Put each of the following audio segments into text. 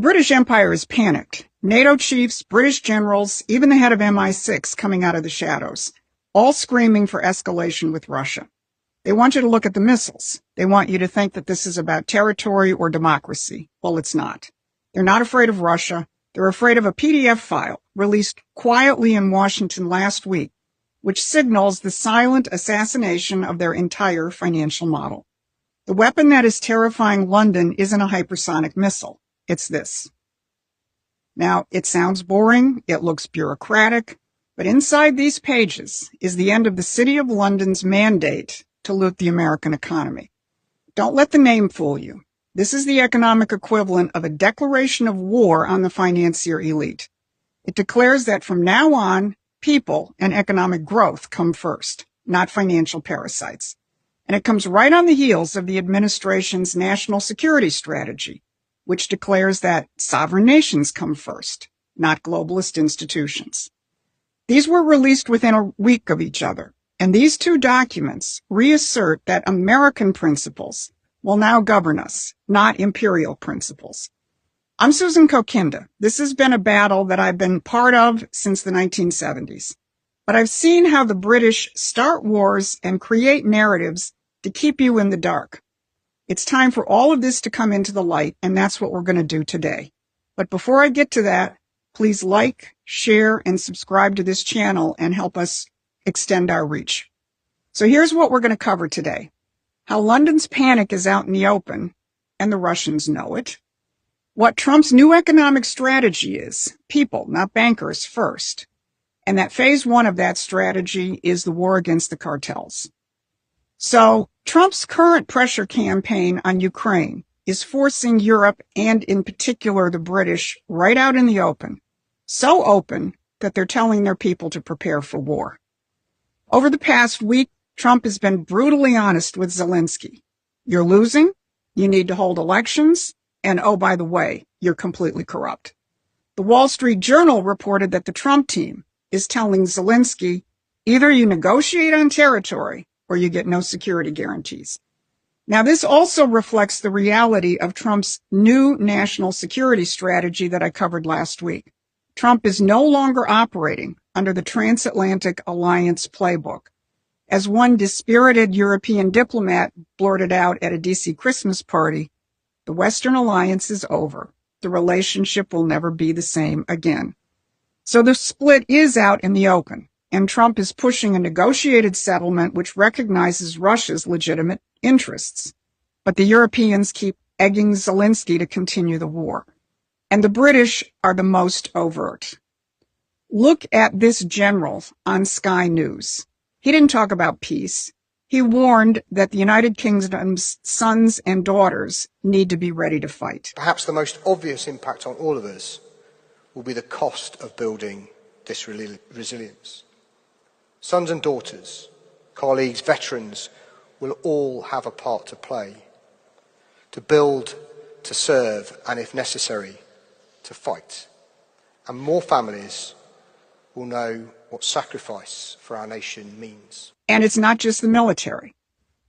British Empire is panicked. NATO chiefs, British generals, even the head of MI6 coming out of the shadows, all screaming for escalation with Russia. They want you to look at the missiles. They want you to think that this is about territory or democracy. Well, it's not. They're not afraid of Russia. They're afraid of a PDF file released quietly in Washington last week, which signals the silent assassination of their entire financial model. The weapon that is terrifying London isn't a hypersonic missile. It's this. Now, it sounds boring, it looks bureaucratic, but inside these pages is the end of the City of London's mandate to loot the American economy. Don't let the name fool you. This is the economic equivalent of a declaration of war on the financier elite. It declares that from now on, people and economic growth come first, not financial parasites. And it comes right on the heels of the administration's national security strategy, which declares that sovereign nations come first, not globalist institutions. These were released within a week of each other, and these two documents reassert that American principles will now govern us, not imperial principles. I'm Susan Kokinda. This has been a battle that I've been part of since the 1970s, but I've seen how the British start wars and create narratives to keep you in the dark. It's time for all of this to come into the light, and that's what we're going to do today. But before I get to that, please like, share, and subscribe to this channel and help us extend our reach. So here's what we're going to cover today. How London's panic is out in the open, and the Russians know it. What Trump's new economic strategy is, people, not bankers, first. And that phase one of that strategy is the war against the cartels. So Trump's current pressure campaign on Ukraine is forcing Europe, and in particular the British, right out in the open. So open that they're telling their people to prepare for war. Over the past week, Trump has been brutally honest with Zelensky. You're losing, you need to hold elections, and oh, by the way, you're completely corrupt. The Wall Street Journal reported that the Trump team is telling Zelensky, either you negotiate on territory or you get no security guarantees. Now, this also reflects the reality of Trump's new national security strategy that I covered last week. Trump is no longer operating under the transatlantic alliance playbook. As one dispirited European diplomat blurted out at a DC Christmas party, the Western alliance is over. The relationship will never be the same again. So the split is out in the open, and Trump is pushing a negotiated settlement which recognizes Russia's legitimate interests. But the Europeans keep egging Zelensky to continue the war. And the British are the most overt. Look at this general on Sky News. He didn't talk about peace. He warned that the United Kingdom's sons and daughters need to be ready to fight. Perhaps the most obvious impact on all of us will be the cost of building this resilience. Sons and daughters, colleagues, veterans will all have a part to play, to build, to serve, and if necessary, to fight. And more families will know what sacrifice for our nation means. And it's not just the military.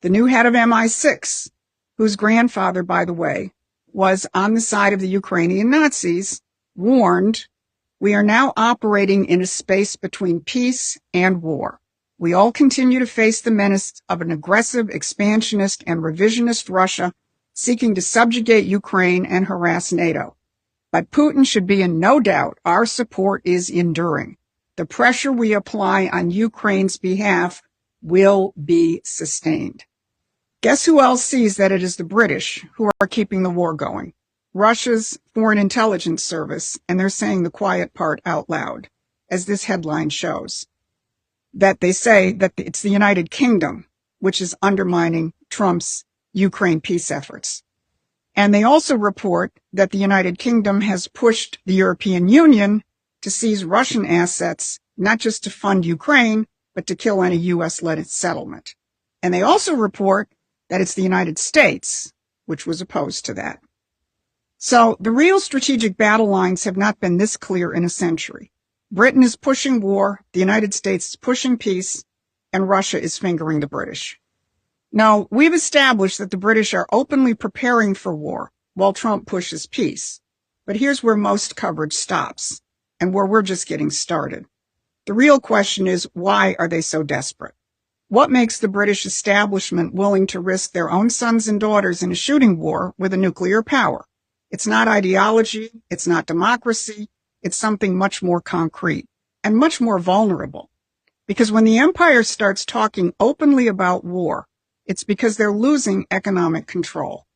The new head of MI6, whose grandfather, by the way, was on the side of the Ukrainian Nazis, warned, we are now operating in a space between peace and war. We all continue to face the menace of an aggressive, expansionist, and revisionist Russia seeking to subjugate Ukraine and harass NATO. But Putin should be in no doubt our support is enduring. The pressure we apply on Ukraine's behalf will be sustained. Guess who else sees that it is the British who are keeping the war going? Russia's Foreign Intelligence Service, and they're saying the quiet part out loud, as this headline shows, that they say that it's the United Kingdom which is undermining Trump's Ukraine peace efforts. And they also report that the United Kingdom has pushed the European Union to seize Russian assets, not just to fund Ukraine, but to kill any U.S.-led settlement. And they also report that it's the United States which was opposed to that. So the real strategic battle lines have not been this clear in a century. Britain is pushing war, the United States is pushing peace, and Russia is fingering the British. Now, we've established that the British are openly preparing for war while Trump pushes peace. But here's where most coverage stops, and where we're just getting started. The real question is, why are they so desperate? What makes the British establishment willing to risk their own sons and daughters in a shooting war with a nuclear power? It's not ideology, it's not democracy, it's something much more concrete and much more vulnerable. Because when the empire starts talking openly about war, it's because they're losing economic control.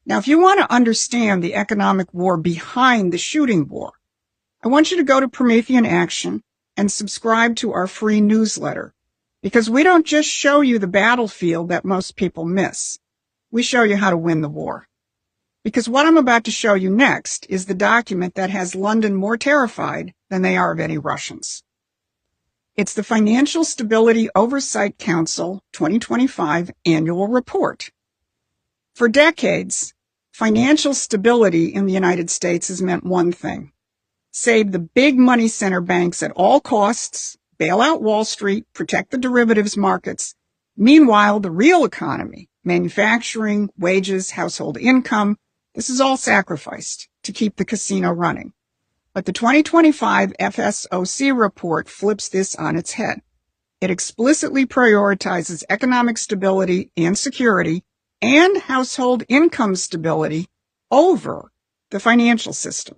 Now, if you want to understand the economic war behind the shooting war, I want you to go to Promethean Action and subscribe to our free newsletter, because we don't just show you the battlefield that most people miss. We show you how to win the war. Because what I'm about to show you next is the document that has London more terrified than they are of any Russians. It's the Financial Stability Oversight Council 2025 Annual Report. For decades, financial stability in the United States has meant one thing: save the big money center banks at all costs, bail out Wall Street, protect the derivatives markets. Meanwhile, the real economy, manufacturing, wages, household income, this is all sacrificed to keep the casino running. But the 2025 FSOC report flips this on its head. It explicitly prioritizes economic stability and security and household income stability over the financial system.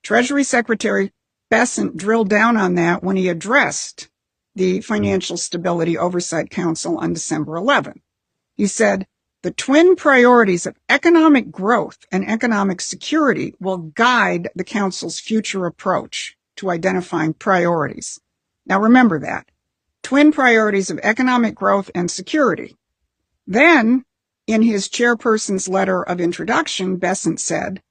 Treasury Secretary Bessent drilled down on that when he addressed the Financial Stability Oversight Council on December 11. He said, "The twin priorities of economic growth and economic security will guide the Council's future approach to identifying priorities." Now remember that. Twin priorities of economic growth and security. Then, in his chairperson's letter of introduction, Bessent said,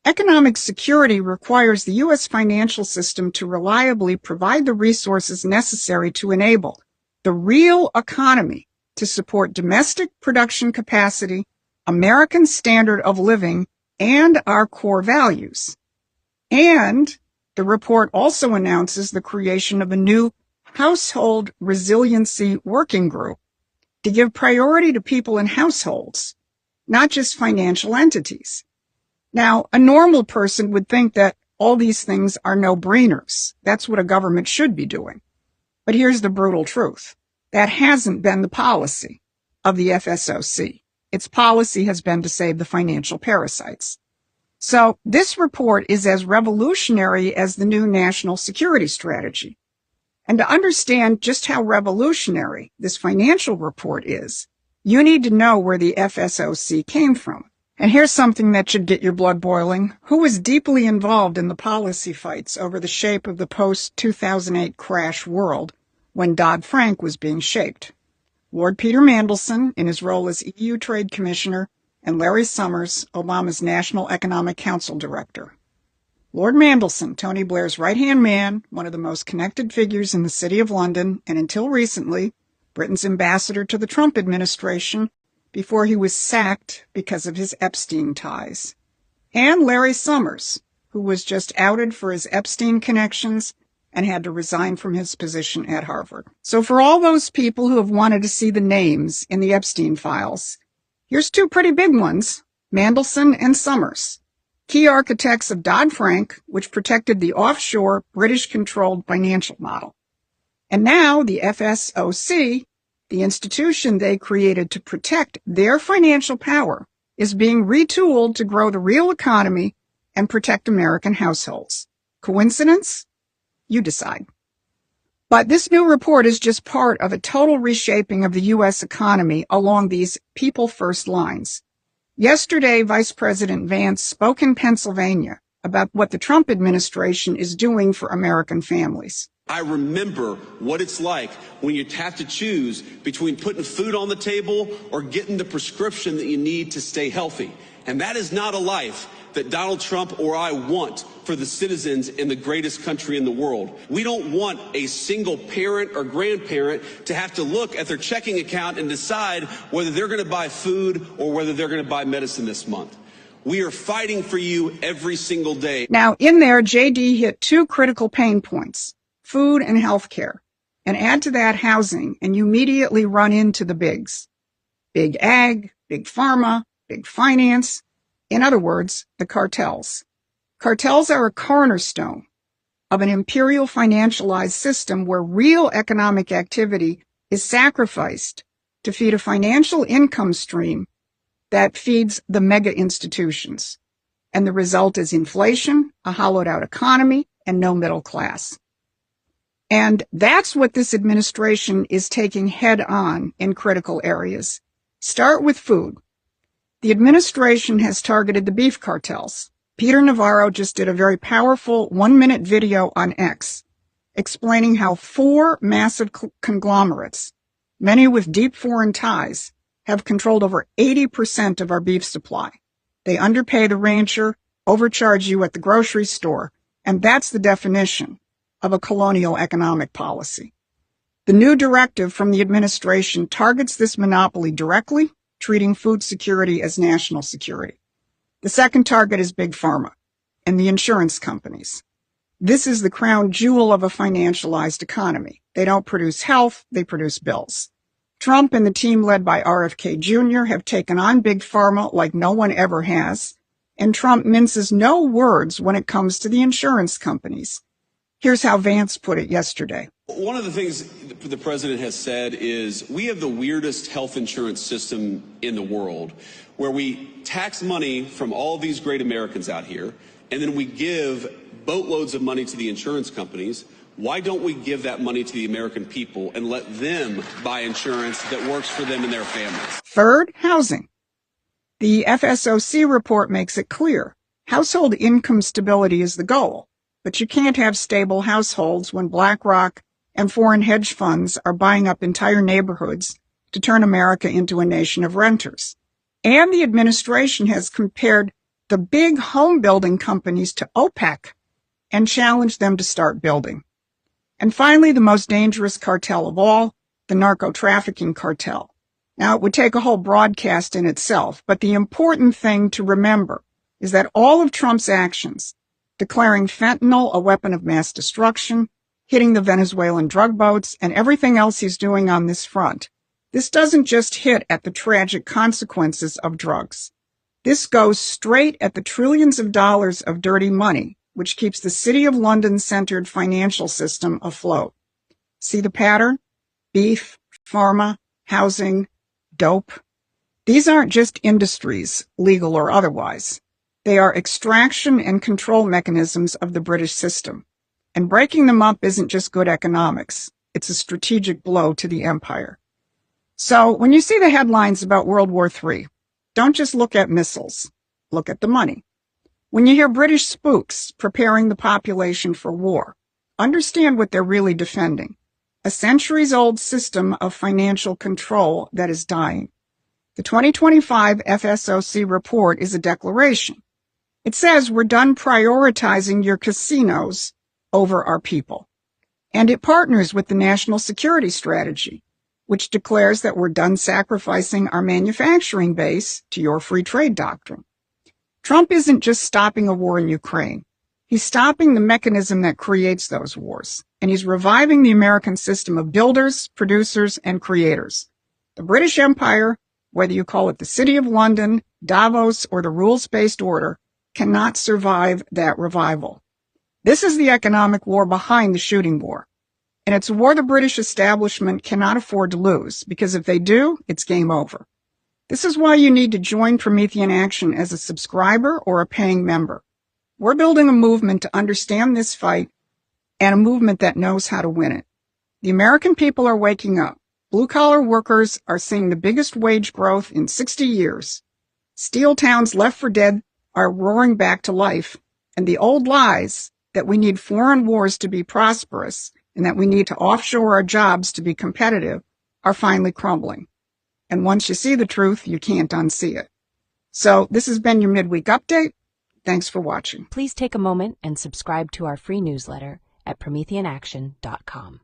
"Economic security requires the U.S. financial system to reliably provide the resources necessary to enable the real economy to support domestic production capacity, American standard of living, and our core values." And the report also announces the creation of a new Household Resiliency Working Group to give priority to people in households, not just financial entities. Now, a normal person would think that all these things are no-brainers. That's what a government should be doing. But here's the brutal truth. That hasn't been the policy of the FSOC. Its policy has been to save the financial parasites. So this report is as revolutionary as the new national security strategy. And to understand just how revolutionary this financial report is, you need to know where the FSOC came from. And here's something that should get your blood boiling. Who was deeply involved in the policy fights over the shape of the post-2008 crash world when Dodd-Frank was being shaped? Lord Peter Mandelson, in his role as EU Trade Commissioner, and Larry Summers, Obama's National Economic Council Director. Lord Mandelson, Tony Blair's right-hand man, one of the most connected figures in the City of London, and until recently, Britain's ambassador to the Trump administration, before he was sacked because of his Epstein ties. And Larry Summers, who was just outed for his Epstein connections and had to resign from his position at Harvard. So for all those people who have wanted to see the names in the Epstein files, here's two pretty big ones, Mandelson and Summers, key architects of Dodd-Frank, which protected the offshore British-controlled financial model. And now the FSOC, the institution they created to protect their financial power, is being retooled to grow the real economy and protect American households. Coincidence? You decide. But this new report is just part of a total reshaping of the U.S. economy along these people-first lines. Yesterday, Vice President Vance spoke in Pennsylvania about what the Trump administration is doing for American families. I remember what it's like when you have to choose between putting food on the table or getting the prescription that you need to stay healthy. And that is not a life that Donald Trump or I want for the citizens in the greatest country in the world. We don't want a single parent or grandparent to have to look at their checking account and decide whether they're going to buy food or whether they're going to buy medicine this month. We are fighting for you every single day. Now, in there, JD hit two critical pain points: food and healthcare. And add to that housing, and you immediately run into the bigs. Big ag, big pharma, big finance. In other words, the cartels. Cartels are a cornerstone of an imperial financialized system where real economic activity is sacrificed to feed a financial income stream that feeds the mega institutions. And the result is inflation, a hollowed out economy, and no middle class. And that's what this administration is taking head on in critical areas. Start with food. The administration has targeted the beef cartels. Peter Navarro just did a very powerful 1-minute video on X explaining how 4 massive conglomerates, many with deep foreign ties, have controlled over 80% of our beef supply. They underpay the rancher, overcharge you at the grocery store, and that's the definition of a colonial economic policy. The new directive from the administration targets this monopoly directly, treating food security as national security. The second target is Big Pharma and the insurance companies. This is the crown jewel of a financialized economy. They don't produce health, they produce bills. Trump and the team led by RFK Jr. have taken on Big Pharma like no one ever has, and Trump minces no words when it comes to the insurance companies. Here's how Vance put it yesterday. One of the things the president has said is we have the weirdest health insurance system in the world, where we tax money from all these great Americans out here, and then we give boatloads of money to the insurance companies. Why don't we give that money to the American people and let them buy insurance that works for them and their families? Third, housing. The FSOC report makes it clear. Household income stability is the goal, but you can't have stable households when BlackRock and foreign hedge funds are buying up entire neighborhoods to turn America into a nation of renters. And the administration has compared the big home building companies to OPEC and challenged them to start building. And finally, the most dangerous cartel of all, the narco-trafficking cartel. Now, it would take a whole broadcast in itself, but the important thing to remember is that all of Trump's actions, declaring fentanyl a weapon of mass destruction, hitting the Venezuelan drug boats, and everything else he's doing on this front, this doesn't just hit at the tragic consequences of drugs. This goes straight at the trillions of dollars of dirty money, which keeps the City of London-centered financial system afloat. See the pattern? Beef, pharma, housing, dope. These aren't just industries, legal or otherwise. They are extraction and control mechanisms of the British system. And breaking them up isn't just good economics. It's a strategic blow to the empire. So when you see the headlines about World War III, don't just look at missiles. Look at the money. When you hear British spooks preparing the population for war, understand what they're really defending. A centuries-old system of financial control that is dying. The 2025 FSOC report is a declaration. It says we're done prioritizing your casinos over our people. And it partners with the National Security Strategy, which declares that we're done sacrificing our manufacturing base to your free trade doctrine. Trump isn't just stopping a war in Ukraine. He's stopping the mechanism that creates those wars, and he's reviving the American system of builders, producers, and creators. The British Empire, whether you call it the City of London, Davos, or the rules-based order, cannot survive that revival. This is the economic war behind the shooting war. And it's a war the British establishment cannot afford to lose, because if they do, it's game over. This is why you need to join Promethean Action as a subscriber or a paying member. We're building a movement to understand this fight and a movement that knows how to win it. The American people are waking up. Blue-collar workers are seeing the biggest wage growth in 60 years. Steel towns left for dead are roaring back to life, and the old lies that we need foreign wars to be prosperous and that we need to offshore our jobs to be competitive are finally crumbling. And once you see the truth, you can't unsee it. So this has been your midweek update. Thanks for watching. Please take a moment and subscribe to our free newsletter at PrometheanAction.com.